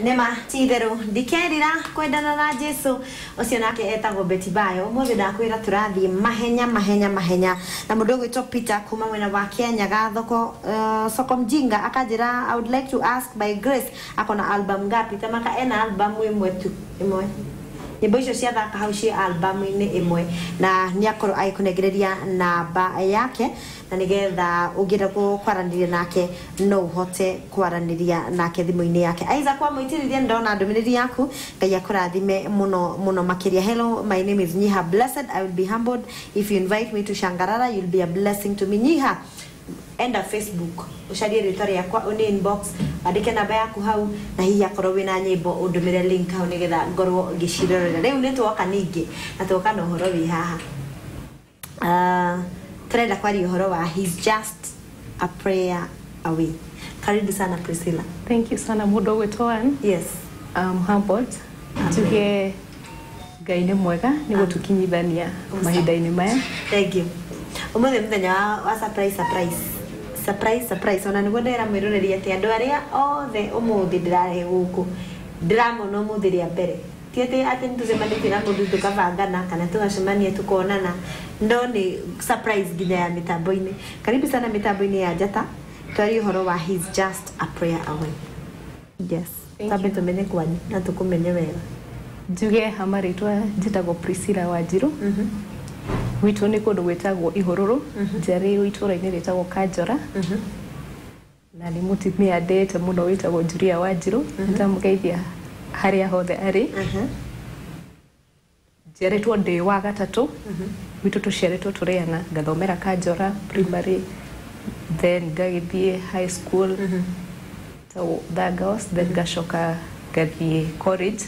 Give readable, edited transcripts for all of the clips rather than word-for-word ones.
Nema tithero ndikerira kwendana na Jesu ucio nake etagwo Betty Bayo umuthi ndakwira turathie mahenya na mundu gwitwo Peter kuma mwena wa Kenya gathoko soko mjinga akajira I would like to ask by grace akona album ngapi tamaka ena album imwe tu imwe nyimbo icio cia thaka hau cia album ini imwe na niakorwo aikunegereria namba yake na nigetha ugira kwaranĩria nake no uhote kwaranĩria nake thimu-inĩ yake aiza kwa muitiriria ndona ndumiriri yaku ngai akurathime muno makiria. Hello, my name is Nyiha Blessed. I will be humbled if you invite me to Shangarara. You'll be a blessing to me. Nyiha, enda Facebook ucarie ritwa riakwa uni inbox andike namba yaku hau na hihi akorwo wina nyimbo undumire link hau nigetha ngorwo ngicirorera. Riu ni twoka ningi na twoka na uhoro wi haha turenda kwaria uhoro wa He's Just a Prayer Away. Karibu sana Priscilla. Thank you sana mudo wetwan. Yes, humbled tuge gaine mwega ni gutukinyithania mahinda-ini maya. Thank you. Umuthi muthenya wa surprise ona niguo ndera mwiroreri ati andu aria othe umuthi ndirarehe guku ndiramona umuthi ria mbere tiete ati nitucemanĩtie na mundu tukabangana kana tugacemania tukonana ndo ni surprise nginya ya mitambo-ini. Karibu sana mitambo-ini ya Njata twari uhoro wa He's Just a Prayer Away. Yes, tabe tumenye kwani na tukumenye wega. Njuge hamaritwa njitagwo Priscilla Wanjiru. Witu ni kundu gwitagwo Ihururu, njari itũra-inĩ ritagwo Kanjora. Na ni mutimia ndete muno witagwo Julia Wanjiru, nitamugeithia haria hothe ari. Njiaritwo ndi wa gatatu, witu tuciaritwo turiana ngathomera Kanjora primary, then ngagithie high school, so Thagos, then gacoka ngathie college,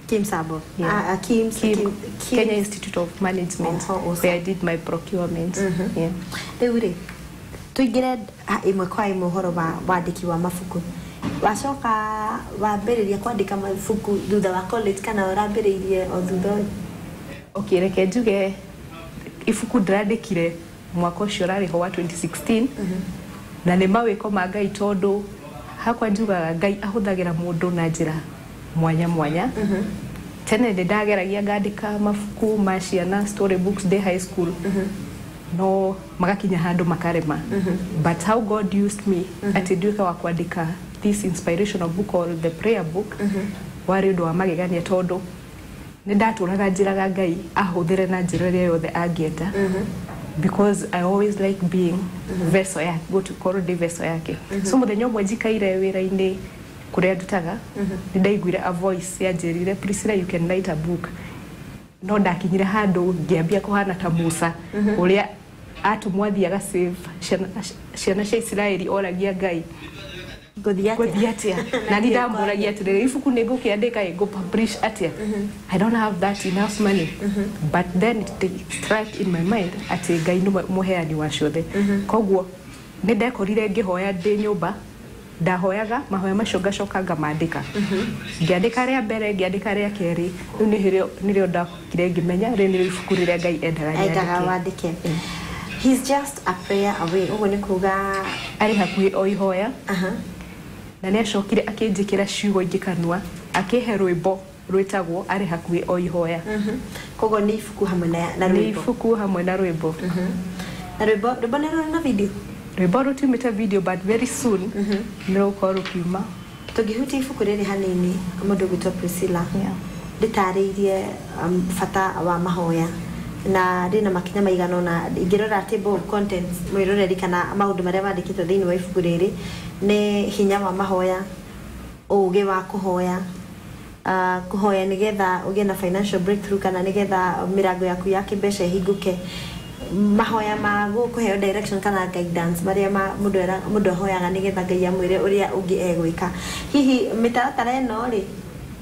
Kim Sabo. Yeah. Kenya Institute of Management, where I did my procurement. Yeah. Deure, tuigire imwe kwa imwe uhoro wa wandiki wa mafuku. Wacoka wambĩrĩria kwandĩka mabuku thutha wa college kana ũrambĩrĩirie o thutha? Okay, reke njuge ibuku ndĩrandĩkire mwaka ũcio ũrarĩ ho wa 2016 na nĩ mawĩko ma Ngai tondũ hakwa njugaga Ngai ahũthagĩra mũndũ na njĩra mwanya. Tene ndageragia ngandĩka mabuku ma ciana story books de high school. No magakinya handu makarema. But how God used me ati nduĩka wa kwandĩka this inspirational book or the prayer book wari undu wa magegania tondu ni ndatũraga njĩraga Ngai ahũthĩre na njĩra ĩrĩa yothe angĩenda. Because I always like being vessel yake, go to call the vessel yake. So muthenya ũmwe njikaire wĩra-inĩ kuria ndutaga ni ndaiguire a voice yanjĩrire Priscilla, you can write a book. No ndakinyire handu ngĩambia kuhana ta Musa uria atumwathiaga save ciana cia Isiraeli oragia Ngai gũthiĩ atĩa na ni ndamũragia atĩrĩrĩ ibuku nĩ ngũkĩandĩka go publish atĩa. I don't have that enough money, but then it struck in my mind atĩ Ngai nĩ mũheani wa ciothe. Koguo nĩ ndekorire ngĩhoya ndĩ nyũmba ndahoyaga mahoya macio ngacoka ngamandĩka. Ngĩandĩka rĩa mbere, ngĩandĩka rĩa kerĩ, rĩu nĩrĩo ndakire ngĩmenya rĩu nĩ ibuku rĩrĩa Ngai endaga wandĩke. He's Just a Prayer Away. Ũguo nĩ kuga arĩ hakuhĩ o ihoya. Na nĩ acokire akĩnjĩkĩra ciugo ingĩkanua akĩhe rwĩmbo rwĩtagwo arĩ hakuhĩ o ihoya. Koguo nĩ ibuku hamwe na rwĩmbo. Nĩ ibuku hamwe na rwĩmbo. Na rwĩmbo nĩ rũrĩ na video? Rwĩmbo rũtiumĩte video, but very soon nĩ rũgũkorwo rũkiuma. Tũngĩhutia ibuku rĩrĩ hanini mũndũ gwĩtwo Priscilla rĩtarĩirie bata wa mahoya na rĩna makinya maigana ũna. Ingĩrora table of contents mwĩroreri kana maũndũ marĩa mandĩkĩtwo thĩinĩ wa ibuku rĩrĩ nĩ hinya wa mahoya, ũũgĩ wa kũhoya, kũhoya nĩgetha ũgĩe na financial breakthrough kana nĩgetha mĩrango yaku ya kĩmbeca ĩhingũke, mahoya ma gũkũheo direction kana guidance marĩa mũndũ ahoyaga nĩgetha Ngai amwĩre ũrĩa ũngĩ egwĩka. Hihi mĩtaratara ĩno rĩ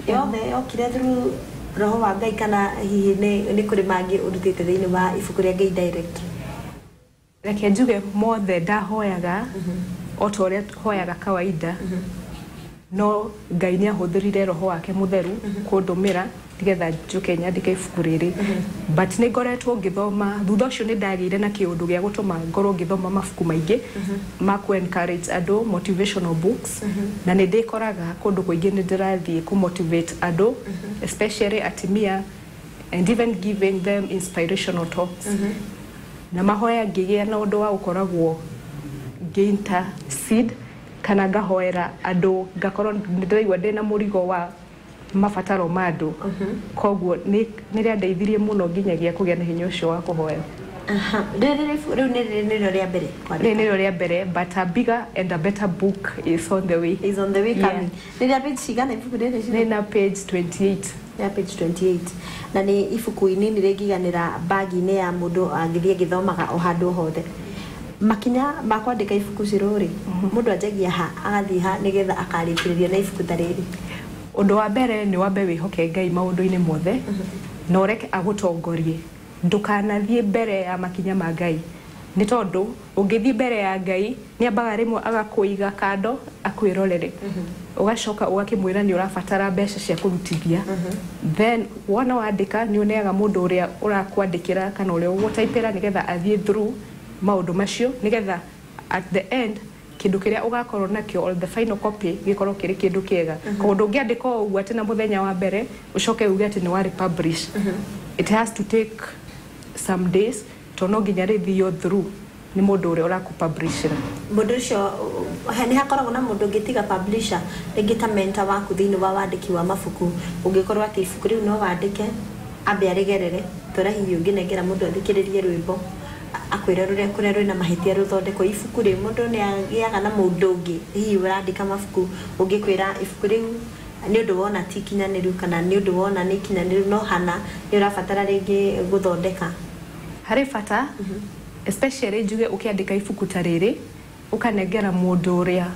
yothe yokire through roho wa Ngai kana hihi nĩ kũrĩ mangĩ ũrutĩte thĩinĩ wa ibuku rĩa Ngai direct? Reke njuge mothe ndahoyaga o ta ũrĩa hoyaga kawaida, no Ngai nĩ ahũthĩrire roho wake mũtheru kũndũmĩra nigetha njuke nyandike ibuku riri but ni ngoretwo ngithoma thutha ucio ni ndagire na kiundu gia gutuma ngoro ngithoma mabuku maingi ma ku encourage andu motivational books na ni ndikoraga kundu kuingi ni ndirathie ku motivate andu especially atimia and even giving them inspirational talks na mahoya ngigia na undu wa ukoragwo nginta seed kana ngahoera andu ngakorwo ndiraigwa ndina murigo wa mabataro ma andu koguo ni ria ndeithirie muno nginyagia kugia na hinya ucio wa kuhoya riu ni ria mbere ni ria mbere but a bigger and a better book is on the way coming ni ria page cigana ibuku riri ni na page 28 ya page 28 na ni ibuku inini rigiganira bagi ni ya mundu angithie githomaga o handu hothe makinya makwandika ibuku ciruri mundu anjagia ha agathie ha nigetha akarikiriria na ibuku tariri undu wa mbere ni wambe wihoke Ngai maundu-ini mothe na ureke agutongorie ndukanathie mbere ya makinya ma Ngai ni tondu ungithie mbere ya Ngai ni ambaga rimwe agakuiga kando akwirorere ugacoka ugakimwira ni urabatara mbeca cia kurutithia then wona wandika ni uneaga mundu uria urakwandikira kana uria ugutaipira nigetha athie through maundu macio nigetha at the end kindu kiria ugakorwo nakio or the final copy gikorwo kiri kindu kiega kundu ngiandika ugu ati na muthenya wa mbere ucoke uge ati ni wa republish it has to take some days to no nginya rithio through ni mundu uria urakupublishira mundu ucio ni hakoragwo na mundu ngitiga publisher ingita mentor waku thini wa wandiki wa mabuku ungikorwo ati ibuku riu no wandike ambe arigerere tora hihi unginengera mundu athikiririe rwimbo akwira ruria kuria rwina mahitia ruthondeko ibuku ri mundu ni agiaga na mundu ungi hihi urandika mabuku ungikwira ibuku riu ni undu wona ti kinyaniru kana ni undu wona ni kinyaniru no hana ni urabatara ringi guthondeka hari bata especially njuge ukiandika ibuku tariri ukanengera mundu uria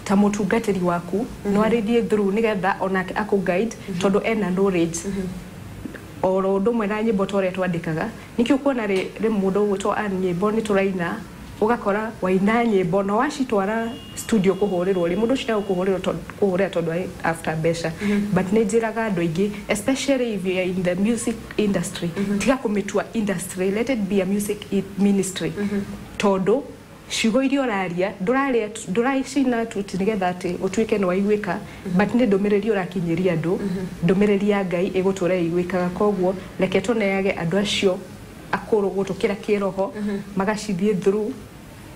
ta mutungatiri waku no arithie through nigetha onake aku guide tondu ena knowledge oro ndumwe na nyimbo tore twandikaga nikio kuona ri mundu gwitwo nyimbo ni turaina ugakora waina nyimbo no wacitwara studio kuhurirwo ri mundu cia kuhurira tondu after besha but ni njiraga andu aingi especially if you are in the music industry tiga kumitua industry let it be a music ministry tondu ciugo iria uraria nduraicina tuti nigetha ati utuike no waiguika but ni ndumiriri urakinyiria andu ndumiriri ya Ngai igutura iguikaga koguo reke tuneage andu acio akuru gutukira kiroho magacithie through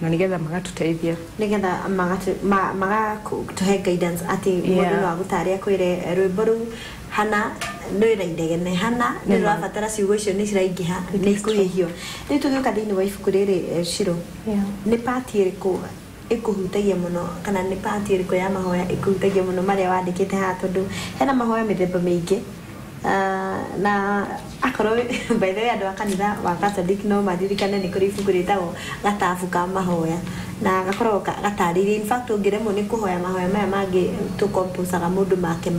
na nigetha magatuteithia nigetha magatuhe guidance ati mundu no agutaria kwire rwimbo ru hana ndwira indegene hana ni rabatara ciugo icio ni ciraingiha ni kuhihio ni tugiuka thini wa ibuku riri Shiro ni part iriku ikuhutagia muno kana ni part iriku ya mahoya ikuhutagia muno maria wandikite ha tondu hena mahoya mithemba mingi na akorwo by the way andu akanitha wa Catholic no madirikane ni kuri ibuku ritagwo gatabu ka mahoya na gakorwo gatariri in fact ungiremwo ni kuhoya mahoya maya mangi tu composaga mundu make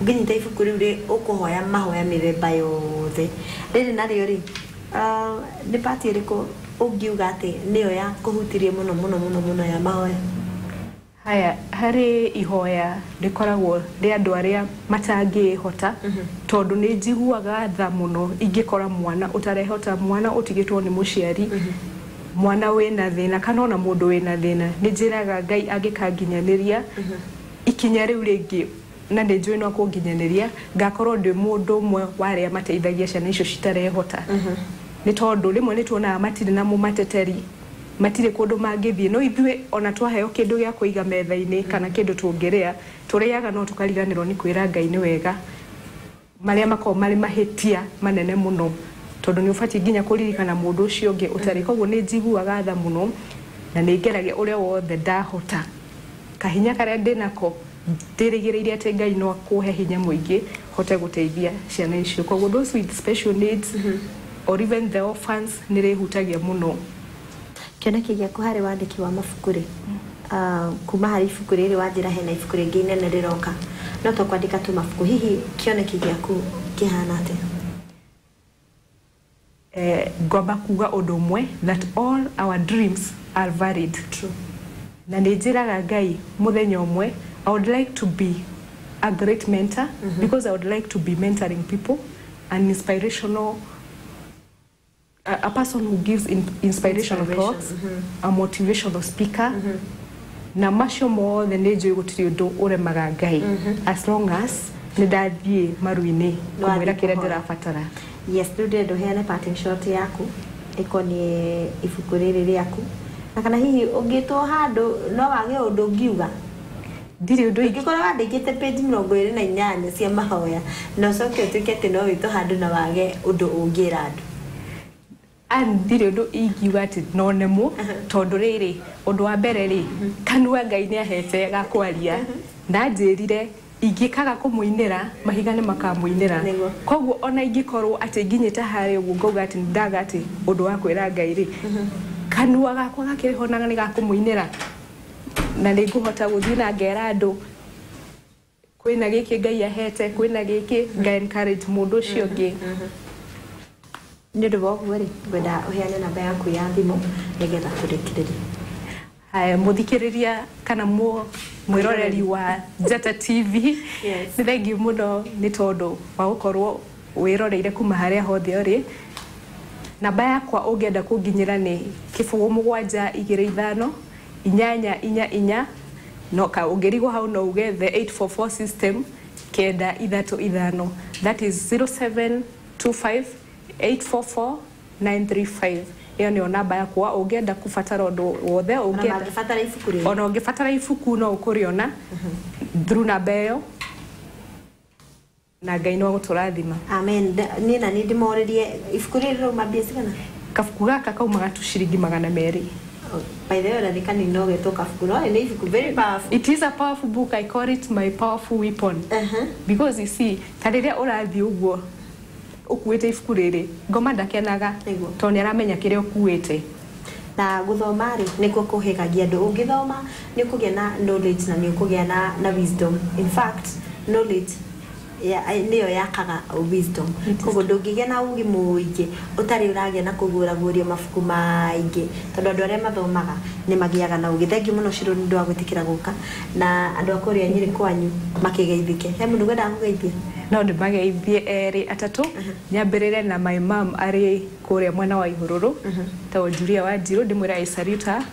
unginyita ibuku riu ri ukuhoya mahoya mithemba yothe riri nario ri ni part iriku ungiuga ati niyo ya kuhutirie muno ya mahoya haya hari ihoya rikoragwo ri andu aria matangihota tondu ni njiguaga tha muno ingikora mwana utarehota mwana utigitwo ni muciari mwana wena thina kana ona mundu wena thina ni njiraga Ngai angikanginyaniria ikinya riu ringi na ni njui no kunginyaniria ngakorwo ndi mundu mwe waria mateithagia ciana icio citarehota ni tondu rimwe ni tuonaga matiri na mumateteri matire kundu mangithie no ithue ona twaheo kindu gia kuiga metha-ini kana kindu tungiria turiaga no tukariganirwo ni kwira Ngai ni wega maria mako mari mahitia manene muno tondu ni ufati nginya kuririkana mundu ucio ungi utari koguo ni njiguaga tha muno na ni ngeragia uria wothe ndahota kahinya karia ndinako ndirigiriria ati Ngai no akuhe hinya muingi hote guteithia ciana icio koguo those with special needs or even the orphans nirihutagia muno kioneki gia kuhari wandiki wa mabuku ri kuma hari ibuku riri wanjira hena ibuku ringi nene riroka no to kwandika tu mabuku hihi kioneki giaku kihana ate ngomba kuga undu umwe that all our dreams are valid true na njiraga Ngai muthenya umwe I would like to be a great mentor because I would like to be mentoring people, an inspirational, a person who gives inspirational talks, a motivational speaker. Na macio mothe nĩ njũĩ gũtirĩ ũndũ ũremaga Ngai as long as nĩ ndathiĩ maru-inĩ kũmwĩra kĩrĩa ndĩrabatara. Yes, rĩu ndĩrenda ũheane parting shot yaku ĩkoniĩ ibuku rĩrĩ rĩaku, na kana hihi ũngĩtwo handũ no wage ũndũ ũngiuga. Ndirĩ ũndũ ingĩkorwo wandĩkĩte page 28 cia mahoya na ũcoke ũtuĩke atĩ no wĩtwo handũ na wage ũndũ ũngĩra andũ. Ndirĩ ũndũ ingiuga atĩ no nemwo tondũ rĩrĩ ũndũ wa mbere rĩ kanua Ngai nĩ ahete ga kwaria na njĩrire ingĩkaga kũmũinĩra mahiga nĩ makamũinĩra. Koguo ona ingĩkorwo atĩ nginyĩte harĩa ũguo ngauga atĩ ndaga atĩ ũndũ wa kwĩra Ngai rĩ kanua gakwa gakĩrĩho na nĩ gakũmũinĩra na nĩ ngũhota gũthiĩ na ngera andũ kwĩna gĩkĩ Ngai ahete, kwĩna gĩkĩ nga encourage mũndũ ũcio ũngĩ. Nĩ ũndũ wa ũguo rĩ ngwenda ũheane namba yaku ya thimũ nĩgetha tũrĩkĩrĩrie. Haya, mũthikĩrĩria kana mwĩroreri wa Njata TV, nĩ thengiũ mũno nĩ tondũ wa gũkorwo wĩroreire kuma harĩa hothe ũrĩ. Namba yakwa ũngĩenda kũnginyĩra nĩ 0725 no ka ũngĩrigwo hau no uge the 844 system 935. That is 0725 844 935. Iyo nĩ namba yakwa ũngĩenda kũbatara ũndũ wothe ona ũngĩbatara ibuku no ũkũrĩona through namba ĩyo na Ngai no gũtũrathima. Amen. Niĩ na nĩ ndĩmorĩrie ibuku rĩrĩ rĩrauma mbia cigana? Kabuku gaka kaumaga tu ciringi 200. By the way, I think no get kabuku no nĩ ibuku very powerful. It is a powerful book. I call it my powerful weapon. Because you see ta rĩrĩa ũrathiĩ ũguo ukuĩte ibuku rĩrĩ ngoma ndakenaga tondũ nĩ aramenya kĩrĩa ũkuĩte. Na gũthoma rĩ nĩkuo kũhegagia andũ. Ũngĩthoma nĩ ũkũgĩa na knowledge na nĩ ũkũgĩa na wisdom. In fact, knowledge nĩyo yakaga wisdom. Koguo ndũngĩgĩa na ũgĩ mũingĩ ũtarĩ ũragĩa na kũgũragũrio mabuku maingĩ tondũ andũ arĩa mathomaga nĩ magĩaga na ũgĩ. Thengiũ mũno Shirũ nĩ ũndũ wa gwĩtĩkĩra gũka na andũ a kũrĩa Nyĩrĩ kwanyu makĩgeithĩke. He mũndũ ngwenda kũgeithia? No ndĩmageithie erĩ atatũ. Nyambĩrĩre na my mom arĩ kũrĩa mwena wa Ihũrũrũ tondũ Julia Wanjirũ ndĩmwĩra I salute her.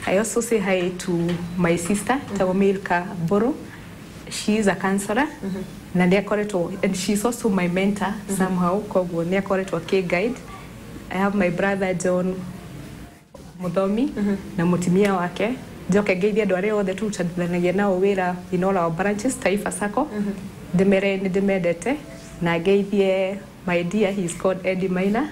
I also say hi to my sister tondũ Milka Mburu. She is a counselor. Na nĩ akoretwo and she is also my mentor somehow. Koguo nĩ akoretwo guide. I have my brother John Muthomi na mutimia wake. Njoke ngeithie andũ arĩa othe tũrutithanagia nao wĩra in all our branches Taifa Sacco. Ndĩmere nĩ ndĩmendete na ngeithie my dear, he is called Eddie Maina.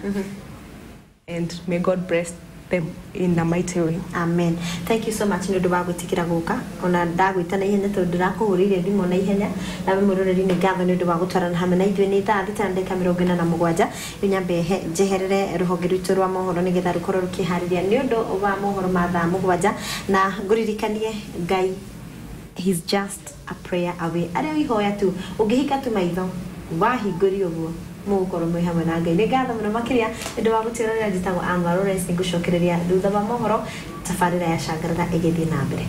And may God bless them in a mighty way. Amen. Thank you so much nĩ ũndũ wa gwĩtĩkĩra gũka. Ona ndagwĩta na ihenya tondũ ndĩrakũhũrĩire thimũ na ihenya. Na we mũroreri nĩ ngatho nĩ ũndũ wa gũtwarana hamwe na ithuĩ. Nĩ thaa 6:47. Rĩu nyambe njeherere rũhonge rwitũ rwa mohoro nĩgetha rũkorwo rũkĩharĩria nĩ ũndũ wa mohoro ma thaa 7 na ngũririkanie Ngai, he's just a prayer away. Arĩa ihoya tu ũngĩhika tu maitho wahingũrio ũguo mũgũkorwo mwĩ hamwe na Ngai. Nĩ ngatho mũno makĩria nĩ ũndũ wa gũtĩrĩra njĩtagwo Ann Lawrence. Nĩ ngũcokereria thutha wa mohoro tabarĩra ya Cangarara ĩgĩthiĩ na mbere.